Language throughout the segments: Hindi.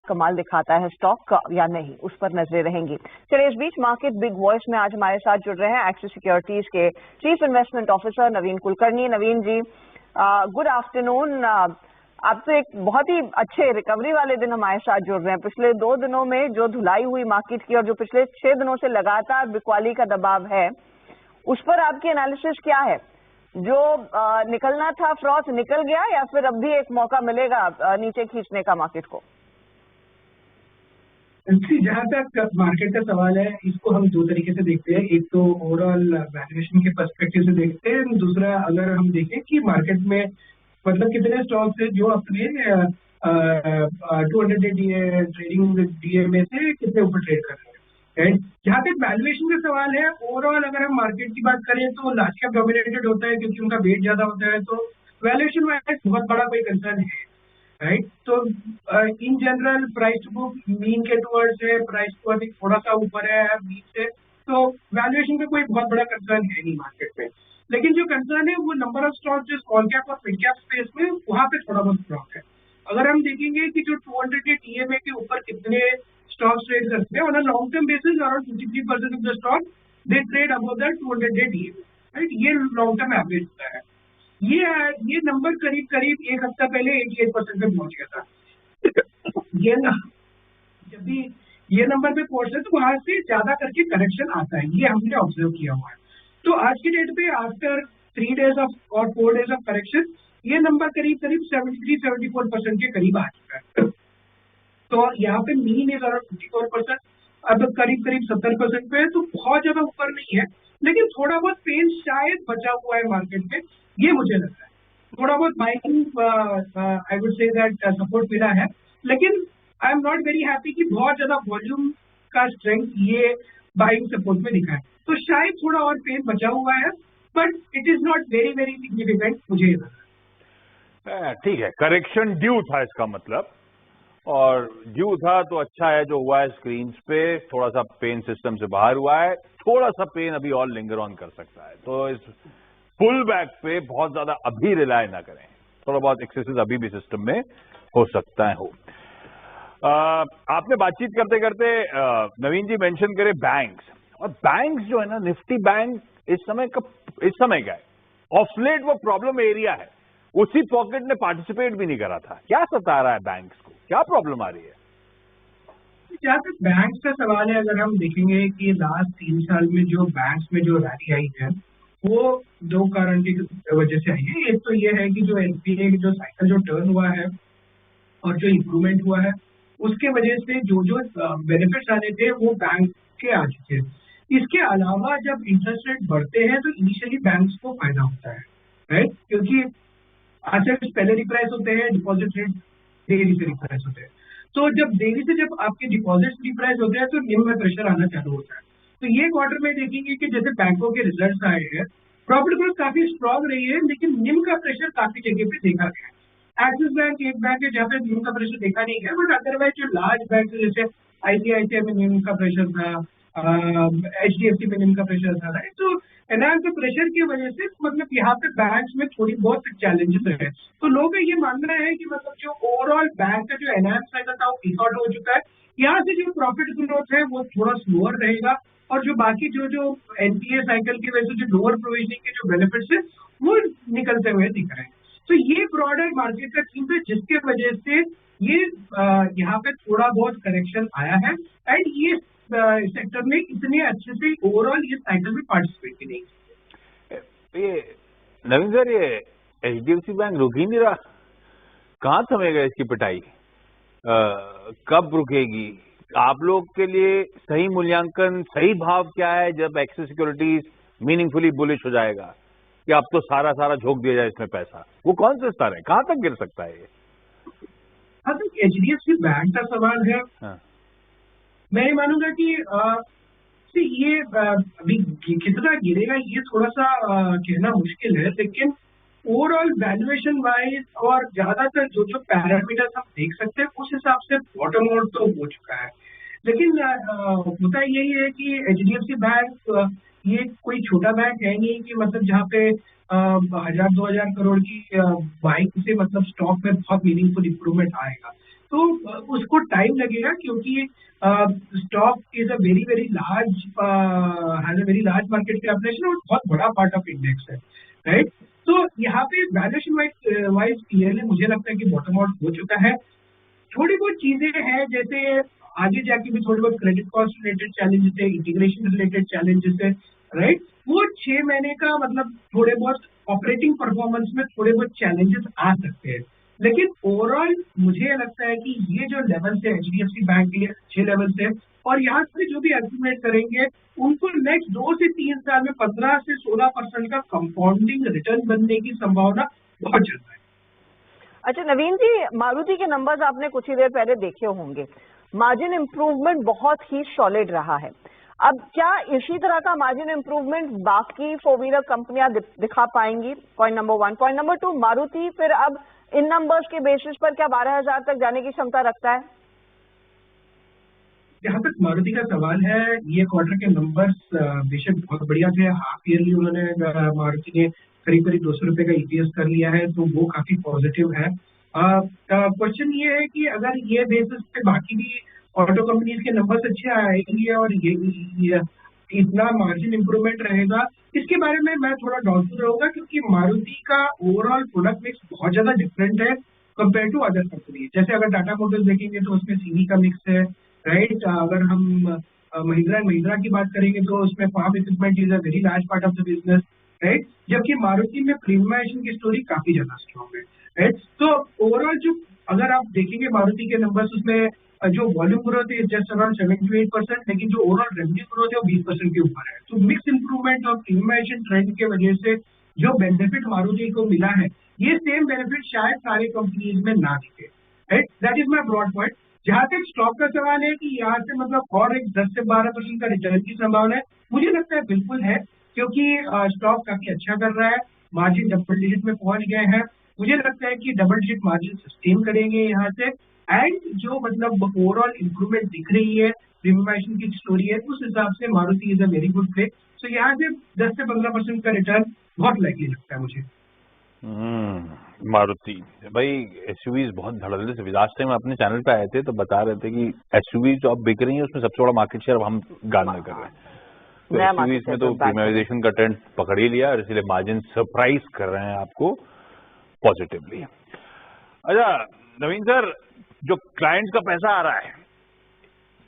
कमाल दिखाता है स्टॉक का या नहीं, उस पर नजरें रहेंगी। चलिए, इस बीच मार्केट बिग वॉइस में आज हमारे साथ जुड़ रहे हैं एक्सिस सिक्योरिटीज के चीफ इन्वेस्टमेंट ऑफिसर नवीन कुलकर्णी। नवीन जी, गुड आफ्टरनून। आप तो एक बहुत ही अच्छे रिकवरी वाले दिन हमारे साथ जुड़ रहे हैं। पिछले 2 दिनों में जो धुलाई हुई मार्केट की और जो पिछले 6 दिनों से लगातार बिकवाली का दबाव है, उस पर आपकी एनालिसिस क्या है? जो निकलना था फ्रॉथ निकल गया या फिर अब भी एक मौका मिलेगा नीचे खींचने का मार्केट को? जहां तक मार्केट का सवाल है, इसको हम 2 तरीके से देखते हैं। एक तो ओवरऑल वैल्यूएशन के पर्सपेक्टिव से देखते हैं, दूसरा अगर हम देखें कि मार्केट में मतलब कितने स्टॉक्स है जो अपने 200 डे ट्रेडिंग डीएमए से कितने ऊपर ट्रेड कर रहे हैं। जहाँ तक वैल्यूएशन का सवाल है, ओवरऑल अगर हम मार्केट की बात करें तो लार्ज कैप डोमिनेटेड होता है क्योंकि उनका वेट ज्यादा होता है, तो वैल्यूएशन वाइज बहुत बड़ा कोई कंसर्न है, राइट। तो in general price to book mean के टुवर्ड्स है, प्राइस टू अर्निंग थोड़ा सा ऊपर है मीन से, तो वैल्यूएशन का कोई बहुत बड़ा कंसर्न है नहीं मार्केट में। लेकिन जो कंसर्न है वो नंबर ऑफ स्टॉक जो स्मॉल कैप और मिड कैप स्पेस में, वहां पे थोड़ा बहुत स्टॉक है। अगर हम देखेंगे कि जो 200 डे टीएमए के ऊपर कितने स्टॉक्स ट्रेड करते हैं, on a long term basis around 53% of the stock they trade above the 200 day TMA, right. ये लॉन्ग टर्म एवरेज होता है। ये नंबर करीब करीब एक हफ्ता पहले 88% पे पहुंच गया था। ये ना जब भी ये नंबर पे पहुंचता है तो वहां से ज्यादा करके करेक्शन आता है, ये हमने ऑब्जर्व किया हुआ है। तो आज की डेट पे आफ्टर 3 डेज ऑफ और 4 डेज ऑफ करेक्शन ये नंबर करीब करीब 73-74% के करीब आ चुका है। तो यहाँ पे मीन इज अराउंड 54%, अब करीब करीब 70% पे है, तो बहुत ज्यादा ऊपर नहीं है, लेकिन थोड़ा बहुत पेन शायद बचा हुआ है मार्केट में, ये मुझे लगता है। थोड़ा बहुत buying I would say that support मिला है, लेकिन I am not very happy कि बहुत ज्यादा वॉल्यूम का स्ट्रेंथ ये बाइंग सपोर्ट में दिखा है। तो शायद थोड़ा और पेन बचा हुआ है, but it is not very very significant, मुझे लगता है। ठीक है, करेक्शन ड्यू था इसका मतलब, और ड्यू था तो अच्छा है जो हुआ है। स्क्रीन पे थोड़ा सा पेन सिस्टम से बाहर हुआ है, थोड़ा सा पेन अभी और लिंगर ऑन कर सकता है, तो इस पुल बैक पे बहुत ज्यादा अभी रिलाय ना करें, थोड़ा बहुत एक्सेसिस अभी भी सिस्टम में हो सकता है हो। आपने बातचीत करते करते नवीन जी मेंशन करे बैंक्स, और बैंक्स जो है ना, निफ्टी बैंक इस समय क्या है, ऑफ लेट वो प्रॉब्लम एरिया है, उसी पॉकेट ने पार्टिसिपेट भी नहीं करा था। क्या सता रहा है बैंक्स को, क्या प्रॉब्लम आ रही है? जहाँ तक बैंक्स का सवाल है, अगर हम देखेंगे कि लास्ट 3 साल में जो बैंक्स में जो रैली आई है वो 2 कारण की वजह से आई है। एक तो ये है कि जो एनपीए जो साइकिल जो टर्न हुआ है और जो इम्प्रूवमेंट हुआ है उसके वजह से जो बेनिफिट्स आने थे वो बैंक के आ चुके हैं। इसके अलावा जब इंटरेस्ट रेट बढ़ते हैं तो इनिशियली बैंक्स को फायदा होता है, राइट, क्योंकि एसेट्स पहले रिप्राइस होते हैं, डिपॉजिट रेट देरी से रिप्राइस होते हैं। तो जब देरी से जब आपके डिपॉजिट्स रिप्राइस होते हैं तो निम्न में प्रेशर आना चालू होता है। तो ये क्वार्टर में देखेंगे कि जैसे बैंकों के रिजल्ट्स आए हैं, प्रॉफिट ग्रोथ काफी स्ट्रांग रही है, लेकिन निम्न का प्रेशर काफी जगह पे देखा गया है। एक्सिस बैंक एक बैंक है जहाँ पे निम्न का प्रेशर देखा नहीं गया, बट अदरवाइज जो लार्ज बैंक है जैसे आईसीआईसीआई में निम्न का प्रेशर था, एचडीएफसी में निम्न का प्रेशर था, राइट। तो एनआर के प्रेशर की वजह से मतलब यहाँ पे बैंक्स में थोड़ी बहुत चैलेंजेस है। तो लोगों का ये मानना है कि मतलब जो ओवरऑल बैंक का जो एनआर साइकिल था वो पीक आउट हो चुका है। यहाँ से जो प्रॉफिट ग्रोथ है वो थोड़ा स्लोअर रहेगा, और जो बाकी जो एनपीए साइकिल की वजह से जो लोअर प्रोविजनिंग के जो बेनिफिट्स है वो निकलते हुए दिख रहे हैं। तो ये ब्रॉडर मार्केट का थीम है जिसके वजह से ये यहाँ पे थोड़ा बहुत करेक्शन आया है, एंड ये सेक्टर में इतने अच्छे से ओवरऑल ये साइकिल में पार्टिसिपेट भी नहीं। ये नवीन सर, ये एचडीएफसी बैंक रुक ही नहीं रहा, कहाँ थमेगा इसकी पिटाई, कब रुकेगी? आप लोग के लिए सही मूल्यांकन, सही भाव क्या है जब एक्सिस सिक्योरिटीज मीनिंगफुली बुलिश हो जाएगा कि अब तो सारा झोंक दिया जाए इसमें पैसा? वो कौन से स्तर है, कहाँ तक गिर सकता है ये? हाँ, तो एचडीएफसी बैंक का सवाल है। हाँ। मैं ये मानूंगा कि ये अभी कितना गिरेगा ये थोड़ा सा कहना मुश्किल है, लेकिन ओवरऑल वैल्यूएशन वाइज और ज्यादातर जो पैरामीटर्स हम देख सकते हैं उस हिसाब से बॉटम आउट तो हो चुका है। लेकिन होता यही है कि एचडीएफसी बैंक ये कोई छोटा बैंक है नहीं कि मतलब जहाँ पे 1000-2000 करोड़ की बाइंग से मतलब स्टॉक में बहुत मीनिंगफुल इंप्रूवमेंट आएगा। तो उसको टाइम लगेगा, क्योंकि stock is a very large has a very large market capitalisation और बहुत बड़ा पार्ट ऑफ इंडेक्स है, राइट। तो यहाँ पे वैल्यूएशन वाइज क्लियरली मुझे लगता है कि बॉटम आउट हो चुका है। थोड़ी बहुत चीजें हैं, जैसे आगे जाके भी थोड़ी बहुत क्रेडिट कॉस्ट रिलेटेड चैलेंजेस है, इंटीग्रेशन रिलेटेड चैलेंजेस है, राइट। वो 6 महीने का मतलब थोड़े बहुत ऑपरेटिंग परफॉर्मेंस में थोड़े बहुत चैलेंजेस आ सकते हैं, लेकिन ओवरऑल मुझे लगता है कि ये जो लेवल है HDFC बैंक के लिए अच्छे लेवल है, और यहाँ से जो भी एस्टिमेट करेंगे उनको नेक्स्ट 2 से 3 साल में 15 से 16% का कंपाउंडिंग रिटर्न बनने की संभावना बहुत ज्यादा है। अच्छा नवीन जी, मारुति के नंबर्स आपने कुछ ही देर पहले देखे होंगे, मार्जिन इंप्रूवमेंट बहुत ही सॉलिड रहा है। अब क्या इसी तरह का मार्जिन इंप्रूवमेंट बाकी 4 व्हीलर कंपनियां दिखा पाएंगी? Point number 1। Point number 2, Maruti फिर अब इन नंबर्स के बेसिस पर क्या 12,000 तक जाने की क्षमता रखता है? जहाँ तक मारुति का सवाल है, ये क्वार्टर के नंबर्स बेशक बहुत बढ़िया थे। हाफ ईयरली उन्होंने मारुति ने करीब 200 रुपए का EPS कर लिया है, तो वो काफी पॉजिटिव है। क्वेश्चन ये है कि अगर ये बेसिस पे बाकी भी ऑटो कंपनीज के नंबर्स अच्छे आएंगे और ये इतना मार्जिन इंप्रूवमेंट रहेगा, इसके बारे में मैं थोड़ा डाउटफुल रहूंगा, क्योंकि मारुति का ओवरऑल प्रोडक्ट मिक्स बहुत ज्यादा डिफरेंट है कंपेयर टू अदर कंपनी। जैसे अगर टाटा मोटर्स देखेंगे तो उसमें CV का मिक्स है, राइट। अगर हम महिंद्रा एंड महिंद्रा की बात करेंगे तो उसमें farm equipment is a very large part of the business, right. जबकि मारुति में प्रीमियमाइजेशन की स्टोरी काफी ज्यादा स्ट्रॉन्ग है, राइट। तो ओवरऑल जो अगर आप देखेंगे मारुति के नंबर्स, उसमें जो वॉल्यूम ग्रोथ है जस्ट अराउंड 7 to 8%, लेकिन जो ओवरऑल रेवेन्यू ग्रोथ है वो 20% के ऊपर है। तो मिक्स इंप्रूवमेंट और प्रीमियमाइजेशन ट्रेंड के वजह से जो बेनिफिट मारुति को मिला है, ये सेम बेनिफिट शायद सारे कंपनीज में ना दिखे, right. That is my broad point. जहां तक स्टॉक का सवाल है कि यहाँ से मतलब और एक 10 से 12% का रिटर्न की संभावना है, मुझे लगता है बिल्कुल है, क्योंकि स्टॉक काफी अच्छा कर रहा है, मार्जिन डबल डिजिट में पहुंच गए हैं। मुझे लगता है कि डबल डिजिट मार्जिन सस्टेन करेंगे यहाँ से, एंड जो मतलब ओवरऑल इंप्रूवमेंट दिख रही है, प्रीमियमाइजेशन की स्टोरी है, उस हिसाब से Maruti is a very good play. So यहाँ से 10 से 15% का रिटर्न बहुत लाइकली लगता है मुझे। मारुति भाई, SUVs बहुत धड़ल्ले से, लास्ट टाइम अपने चैनल पे आए थे तो बता रहे थे कि SUVs जो अब बिक रही है उसमें सबसे बड़ा मार्केट शेयर अब हम गार्नर कर रहे हैं। तो SUVs में तो प्रीमियमाइजेशन का ट्रेंड पकड़ ही लिया और इसीलिए मार्जिन सरप्राइज कर रहे हैं आपको पॉजिटिवली। अच्छा नवीन सर, जो क्लाइंट का पैसा आ रहा है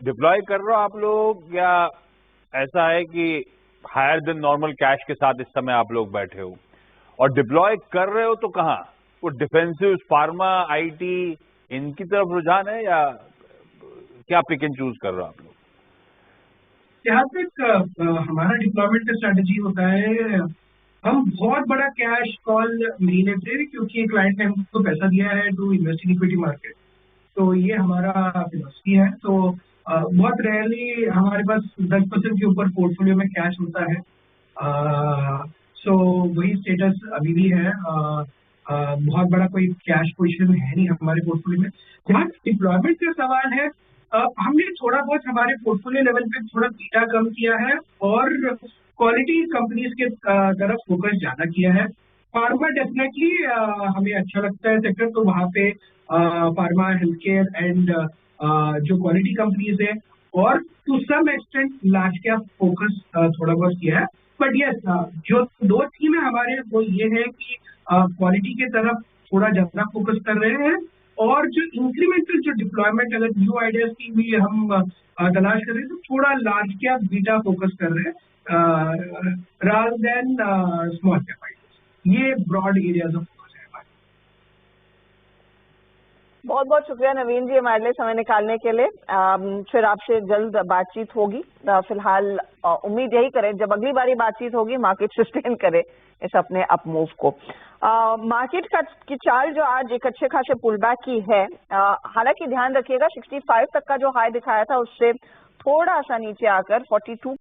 डिप्लॉय कर रहे हो आप लोग, या ऐसा है कि हायर देन नॉर्मल कैश के साथ इस समय आप लोग बैठे हो, और डिप्लॉय कर रहे हो तो कहाँ? वो डिफेंसिव, फार्मा, IT इनकी तरफ रुझान है, या क्या पिक एंड चूज कर रहे हो आप लोग? जहाँ तक हमारा डिप्लॉयमेंट का स्ट्रेटेजी होता है, हम बहुत बड़ा कैश कॉल नहीं लेते, क्योंकि क्लाइंट ने हमको पैसा दिया है to invest in equity market, तो ये हमारा फिलॉसफी है। तो बहुत रेयरली हमारे पास 10% के ऊपर पोर्टफोलियो में कैश होता है। सो वही स्टेटस अभी भी है। बहुत बड़ा कोई कैश पोजीशन है नहीं हमारे पोर्टफोलियो में। जहाँ डिप्लॉयमेंट का सवाल है, हमने थोड़ा बहुत हमारे पोर्टफोलियो लेवल पे थोड़ा बीटा कम किया है और क्वालिटी कंपनीज के तरफ फोकस ज्यादा किया है। फार्मा डेफिनेटली हमें अच्छा लगता है सेक्टर, तो वहाँ पे फार्मा, हेल्थ केयर एंड जो क्वालिटी कंपनीज है, और to some extent large cap focus थोड़ा बहुत किया है। बट यस, जो 2 थीम है हमारे, वो ये है कि क्वालिटी के तरफ थोड़ा ज्यादा फोकस कर रहे हैं, और जो इंक्रीमेंटल जो डिप्लॉयमेंट अगर न्यू आइडियाज की भी हम तलाश कर रहे हैं, तो थोड़ा लार्ज कैप बीटा फोकस कर रहे हैं rather than small cap ideas. ये ब्रॉड एरियाज ऑफ फोकस है हमारे। बहुत बहुत शुक्रिया नवीन जी हमारे लिए समय निकालने के लिए। फिर आपसे जल्द बातचीत होगी। फिलहाल उम्मीद यही करें जब अगली बारी बातचीत होगी मार्केट सस्टेन करे इस अपने अप मूव को। मार्केट की चाल जो आज एक अच्छे खासे पुल बैक की है, हालांकि ध्यान रखिएगा 65 तक का जो हाई दिखाया था उससे थोड़ा सा नीचे आकर 42